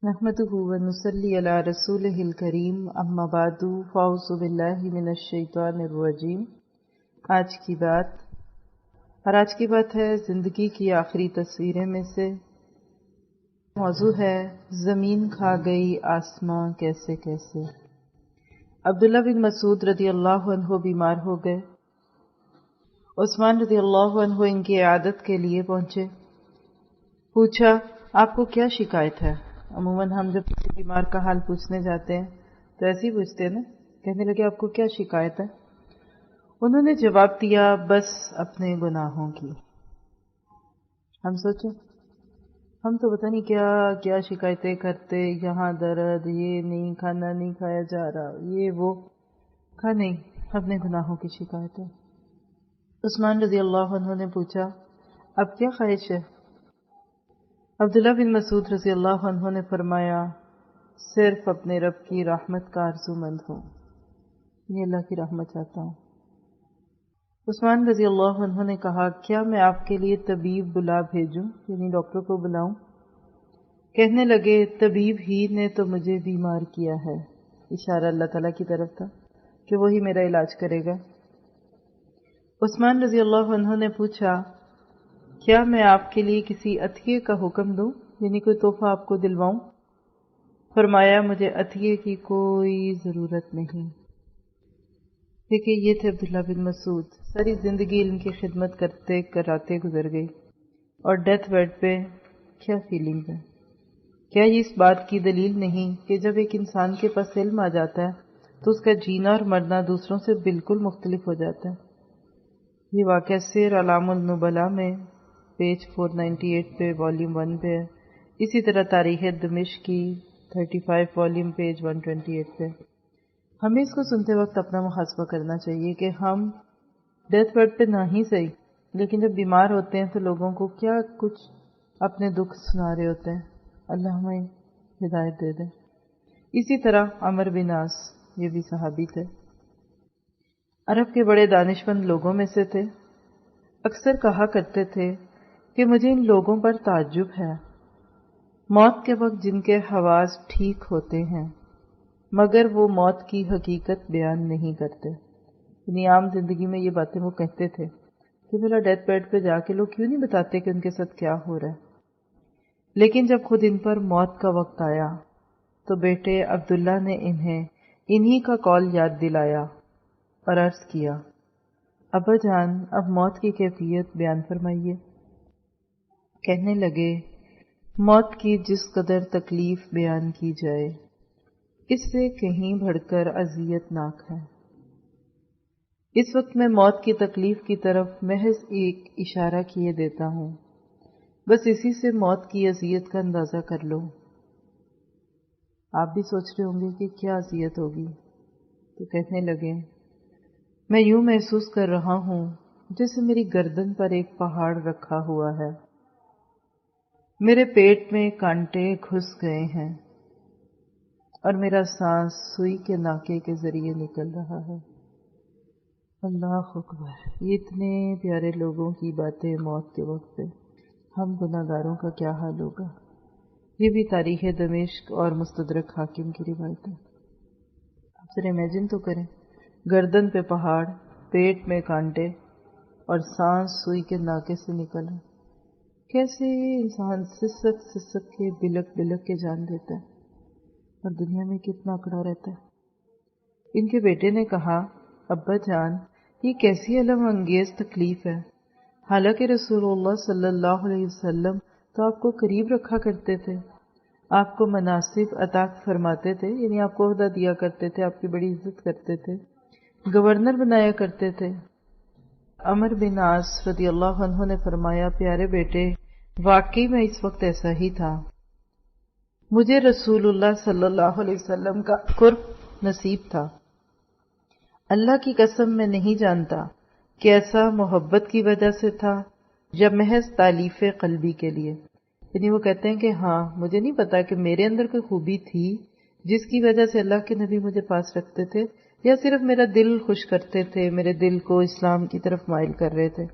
نحمده ونصلي على رسوله الكريم اما بعد فاعوذ باللہ من الشیطان الرجیم۔ آج کی بات ہے زندگی کی آخری تصویریں میں سے۔ موضوع ہے زمین کھا گئی آسماں کیسے کیسے۔ عبداللہ بن مسعود رضی اللہ عنہ بیمار ہو گئے۔ عثمان رضی اللہ عنہ ان کی عیادت کے لیے پہنچے۔ پوچھا آپ کو کیا شکایت ہے؟ عموماً ہم جب کسی بیمار کا حال پوچھنے جاتے ہیں تو ایسے ہی پوچھتے ہیں نا، کہنے لگے آپ کو کیا شکایت ہے؟ انہوں نے جواب دیا بس اپنے گناہوں کی۔ ہم سوچیں ہم تو پتہ نہیں کیا کیا شکایتیں کرتے، یہاں درد، یہ نہیں کھانا نہیں کھایا جا رہا، یہ وہ کھا نہیں، اپنے گناہوں کی شکایت ہے۔ عثمان رضی اللہ عنہ نے پوچھا اب کیا خواہش ہے؟ عبداللہ بن مسعود رضی اللہ عنہ نے فرمایا صرف اپنے رب کی رحمت کا آرزو مند ہوں، یہ اللہ کی رحمت چاہتا ہوں۔ عثمان رضی اللہ عنہ نے کہا کیا میں آپ کے لیے طبیب بلا بھیجوں، یعنی ڈاکٹر کو بلاؤں؟ کہنے لگے طبیب ہی نے تو مجھے بیمار کیا ہے، اشارہ اللہ تعالیٰ کی طرف تھا کہ وہی میرا علاج کرے گا۔ عثمان رضی اللہ عنہ نے پوچھا کیا میں آپ کے لیے کسی عطیے کا حکم دوں، یعنی کوئی تحفہ آپ کو دلواؤں؟ فرمایا مجھے عطیے کی کوئی ضرورت نہیں۔ دیکھیں یہ تھے عبداللہ بن مسعود، ساری زندگی علم کی خدمت کرتے کراتے گزر گئی، اور ڈیتھ بیڈ پہ کیا فیلنگ ہے؟ کیا یہ اس بات کی دلیل نہیں کہ جب ایک انسان کے پاس علم آ جاتا ہے تو اس کا جینا اور مرنا دوسروں سے بالکل مختلف ہو جاتا ہے؟ یہ واقعہ سیر اعلام النبلاء میں پیج 498 پہ والیوم 1 پہ ہے، اسی طرح تاریخ دمشق کی 35 والیوم پیج 128 پہ۔ ہمیں اس کو سنتے وقت اپنا محاسبہ کرنا چاہیے کہ ہم ڈیتھ بیڈ پہ نہ ہی صحیح لیکن جب بیمار ہوتے ہیں تو لوگوں کو کیا کچھ اپنے دکھ سنا رہے ہوتے ہیں۔ اللہ ہمیں ہدایت دے دے۔ اسی طرح عمر بن عاص، یہ بھی صحابی تھے، عرب کے بڑے دانشمند لوگوں میں سے تھے۔ اکثر کہا کرتے تھے کہ مجھے ان لوگوں پر تعجب ہے، موت کے وقت جن کے حواس ٹھیک ہوتے ہیں مگر وہ موت کی حقیقت بیان نہیں کرتے۔ یعنی عام زندگی میں یہ باتیں وہ کہتے تھے کہ بھلا ڈیتھ بیڈ پہ جا کے لوگ کیوں نہیں بتاتے کہ ان کے ساتھ کیا ہو رہا ہے؟ لیکن جب خود ان پر موت کا وقت آیا تو بیٹے عبداللہ نے انہی کا قول یاد دلایا اور عرض کیا ابا جان اب موت کی کیفیت بیان فرمائیے۔ کہنے لگے موت کی جس قدر تکلیف بیان کی جائے اس سے کہیں بڑھ کر اذیت ناک ہے۔ اس وقت میں موت کی تکلیف کی طرف محض ایک اشارہ کیے دیتا ہوں، بس اسی سے موت کی اذیت کا اندازہ کر لو۔ آپ بھی سوچ رہے ہوں گے کہ کیا اذیت ہوگی، تو کہنے لگے میں یوں محسوس کر رہا ہوں جیسے میری گردن پر ایک پہاڑ رکھا ہوا ہے، میرے پیٹ میں کانٹے گھس گئے ہیں اور میرا سانس سوئی کے ناکے کے ذریعے نکل رہا ہے۔ اللہ اکبر، یہ اتنے پیارے لوگوں کی باتیں موت کے وقت پہ، ہم گناہ گاروں کا کیا حال ہوگا؟ یہ بھی تاریخ دمشق اور مستدرک حاکم کی روایت ہے۔ آپ ذرا امیجن تو کریں، گردن پہ پہاڑ، پیٹ میں کانٹے اور سانس سوئی کے ناکے سے نکل رہا، کیسے انسان سسک کے بلک کے جان دیتا ہے اور دنیا میں کتنا اکڑا رہتا ہے۔ ان کے بیٹے نے کہا ابا جان یہ کیسی علم انگیز تکلیف ہے، حالانکہ رسول اللہ صلی اللہ علیہ وسلم تو آپ کو قریب رکھا کرتے تھے، آپ کو مناصب عطا فرماتے تھے، یعنی آپ کو عہدہ دیا کرتے تھے، آپ کی بڑی عزت کرتے تھے، گورنر بنایا کرتے تھے۔ عمر بن عاص رضی اللہ عنہ نے فرمایا پیارے بیٹے واقعی میں اس وقت ایسا ہی تھا، مجھے رسول اللہ صلی اللہ علیہ وسلم کا قرب نصیب تھا، اللہ کی قسم میں نہیں جانتا کہ ایسا محبت کی وجہ سے تھا یا محض تالیف قلبی کے لیے۔ یعنی وہ کہتے ہیں کہ ہاں مجھے نہیں پتا کہ میرے اندر کوئی خوبی تھی جس کی وجہ سے اللہ کے نبی مجھے پاس رکھتے تھے، یا صرف میرا دل خوش کرتے تھے، میرے دل کو اسلام کی طرف مائل کر رہے تھے۔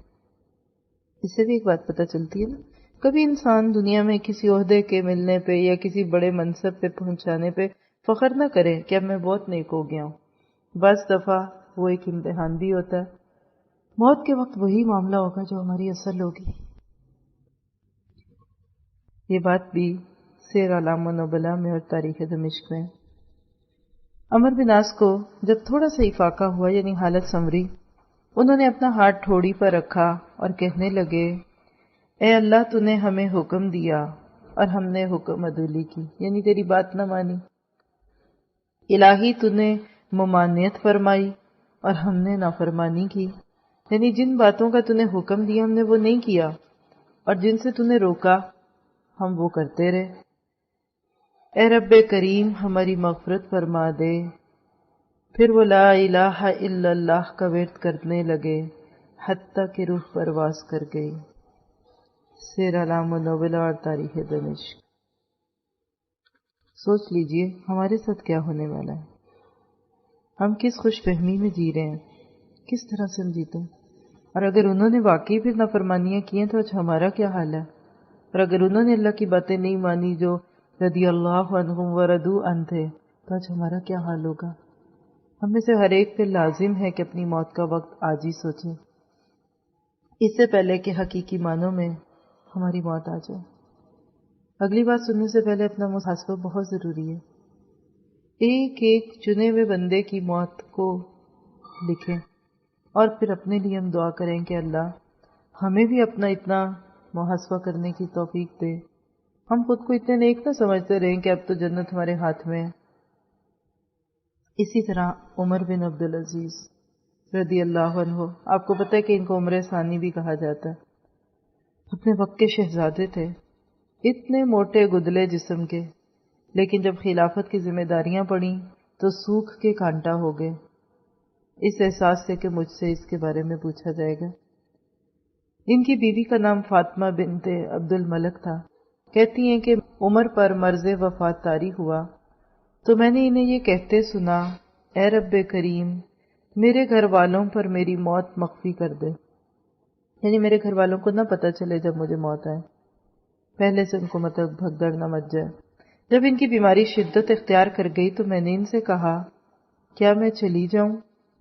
اس سے بھی ایک بات پتہ چلتی ہے نا کبھی انسان دنیا میں کسی عہدے کے ملنے پہ یا کسی بڑے منصب پہ پہنچانے پہ فخر نہ کرے کہ اب میں بہت نیک ہو گیا ہوں. بعض دفعہ وہ ایک امتحان بھی ہوتا ہے. موت کے وقت وہی معاملہ ہوگا جو ہماری اصل ہوگی. یہ بات بھی سیر اعلام النبلاء میں اور تاریخ دمشق میں. عمر بن عاص کو جب تھوڑا سا افاقہ ہوا یعنی حالت سنوری، انہوں نے اپنا ہاتھ ٹھوڑی پر رکھا اور کہنے لگے، اے اللہ، تو نے ہمیں حکم دیا اور ہم نے حکم عدولی کی، یعنی تیری بات نہ مانی. الہی، تو نے ممانعت فرمائی اور ہم نے نافرمانی کی، یعنی جن باتوں کا تو نے حکم دیا ہم نے وہ نہیں کیا، اور جن سے تو نے روکا ہم وہ کرتے رہے. اے رب کریم، ہماری مغفرت فرما دے. پھر وہ لا الہ الا اللہ کا ورد کرنے لگے حتیٰ کہ روح پرواز کر گئی. سیر اعلام النبلاء اور تاریخ دمشق. سوچ لیجئے ہمارے ساتھ کیا ہونے والا ہے. ہم کس خوش فہمی میں جی رہے ہیں، کس طرح سے ہم جیتے ہیں. اور اگر انہوں نے واقعی پھر نافرمانیاں کی ہیں تو آج ہمارا کیا حال ہے. اور اگر انہوں نے اللہ کی باتیں نہیں مانی جو رضی اللہ عنہم ورضوا عنہ تھے، تو آج ہمارا کیا حال ہوگا. ہم میں سے ہر ایک پہ لازم ہے کہ اپنی موت کا وقت آج ہی سوچے، اس سے پہلے کہ حقیقی معنوں میں ہماری موت آ جائے. اگلی بات سننے سے پہلے اپنا محاسبہ بہت ضروری ہے. ایک ایک چنے ہوئے بندے کی موت کو لکھیں اور پھر اپنے لیے ہم دعا کریں کہ اللہ ہمیں بھی اپنا اتنا محاسبہ کرنے کی توفیق دے. ہم خود کو اتنے نیک نہ سمجھتے رہیں کہ اب تو جنت ہمارے ہاتھ میں ہے. اسی طرح عمر بن عبدالعزیز رضی اللہ عنہ، آپ کو پتہ ہے کہ ان کو عمر ثانی بھی کہا جاتا ہے. اپنے وقت کے شہزادے تھے، اتنے موٹے گدلے جسم کے، لیکن جب خلافت کی ذمہ داریاں پڑیں تو سوکھ کے کانٹا ہو گئے، اس احساس سے کہ مجھ سے اس کے بارے میں پوچھا جائے گا. ان کی بیوی کا نام فاطمہ بنت عبد الملک تھا. کہتی ہیں کہ عمر پر مرض وفات طاری ہوا تو میں نے انہیں یہ کہتے سنا، اے رب کریم، میرے گھر والوں پر میری موت مخفی کر دے، یعنی میرے گھر والوں کو نہ پتہ چلے جب مجھے موت آئے، پہلے سے ان کو مطلب بھگدڑ نہ مچ جائے. جب ان کی بیماری شدت اختیار کر گئی تو میں نے ان سے کہا، کیا میں چلی جاؤں؟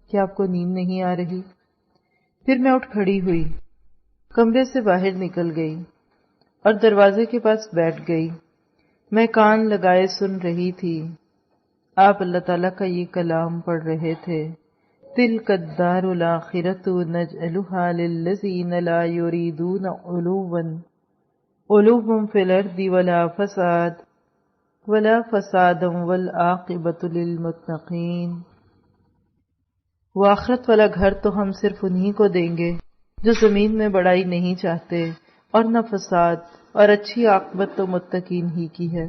کیا آپ کو نیند نہیں آ رہی؟ پھر میں اٹھ کھڑی ہوئی، کمرے سے باہر نکل گئی اور دروازے کے پاس بیٹھ گئی. میں کان لگائے سن رہی تھی. آپ اللہ تعالیٰ کا یہ کلام پڑھ رہے تھے، تِلْكَ الدَّارُ الْآخِرَةُ نَجْعَلُهَا لِلَّذِينَ لَا يُرِيدُونَ عُلُوًّا فِي الْأَرْضِ وَلَا فَسَادًا وَالْعَاقِبَةُ لِلْمُتَّقِينَ. وہ آخرت والا گھر تو ہم صرف انہی کو دیں گے جو زمین میں بڑائی نہیں چاہتے اور نہ فساد، اور اچھی عاقبت تو متقین ہی کی ہے.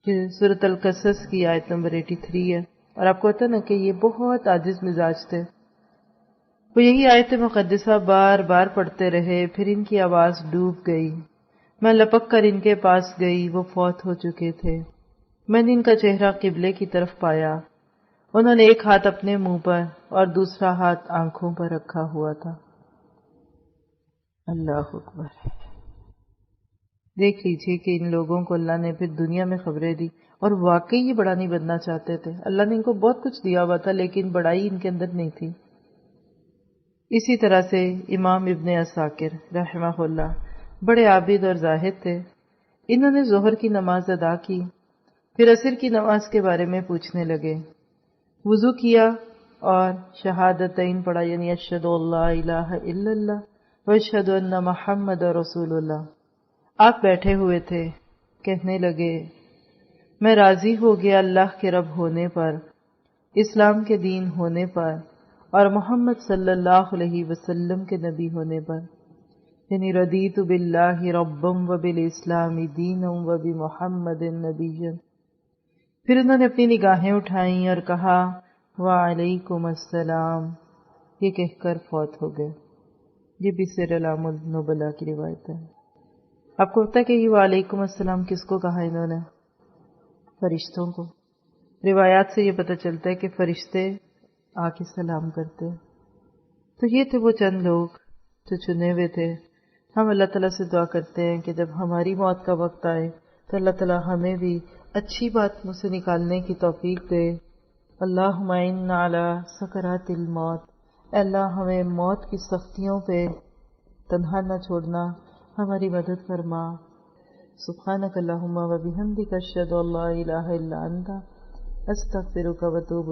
یہ سورۃ القصص کی آیت نمبر 83 ہے. اور آپ کو پتہ نا کہ یہ بہت عاجز مزاج تھے. وہ یہی آیت مقدسہ بار بار پڑھتے رہے، پھر ان کی آواز ڈوب گئی. میں لپک کر ان کے پاس گئی، وہ فوت ہو چکے تھے. میں نے ان کا چہرہ قبلے کی طرف پایا. انہوں نے ایک ہاتھ اپنے منہ پر اور دوسرا ہاتھ آنکھوں پر رکھا ہوا تھا. اللہ اکبر. دیکھ لیجئے کہ ان لوگوں کو اللہ نے پھر دنیا میں خبریں دی، اور واقعی یہ بڑا نہیں بننا چاہتے تھے. اللہ نے ان کو بہت کچھ دیا ہوا تھا لیکن بڑائی ان کے اندر نہیں تھی. اسی طرح سے امام ابن عساکر رحمہ اللہ بڑے عابد اور زاہد تھے. انہوں نے ظہر کی نماز ادا کی، پھر عصر کی نماز کے بارے میں پوچھنے لگے. وضو کیا اور شہادتین پڑھا، یعنی اشہد اللہ الہ الا اللہ و اشہد ان محمد رسول اللہ. آپ بیٹھے ہوئے تھے، کہنے لگے، میں راضی ہو گیا اللہ کے رب ہونے پر، اسلام کے دین ہونے پر، اور محمد صلی اللہ علیہ وسلم کے نبی ہونے پر، یعنی رضیت باللہ ربا و بالاسلام دینا و بمحمد نبیا. پھر انہوں نے اپنی نگاہیں اٹھائیں اور کہا وعلیکم السلام، یہ کہہ کر فوت ہو گئے. یہ بھی سیر اعلام النبلاء کی روایت ہے. آپ کو پتہ ہے کہ یہ وعلیکم السلام کس کو کہا انہوں نے؟ فرشتوں کو. روایات سے یہ پتہ چلتا ہے کہ فرشتے آ کے سلام کرتے. تو یہ تھے وہ چند لوگ جو چنے ہوئے تھے، ہم اللہ تعالیٰ سے دعا کرتے ہیں کہ جب ہماری موت کا وقت آئے تو اللہ تعالیٰ ہمیں بھی اچھی بات منہ سے نکالنے کی توفیق دے۔ اللہم اعنا علی سکرات الموت، اے اللہ ہمیں موت کی سختیوں پہ تنہا نہ چھوڑنا، ہماری مدد فرما۔ سبحانک اللہم و بحمدک اشہد ان لا الہ الا انت استغفرک و اتوب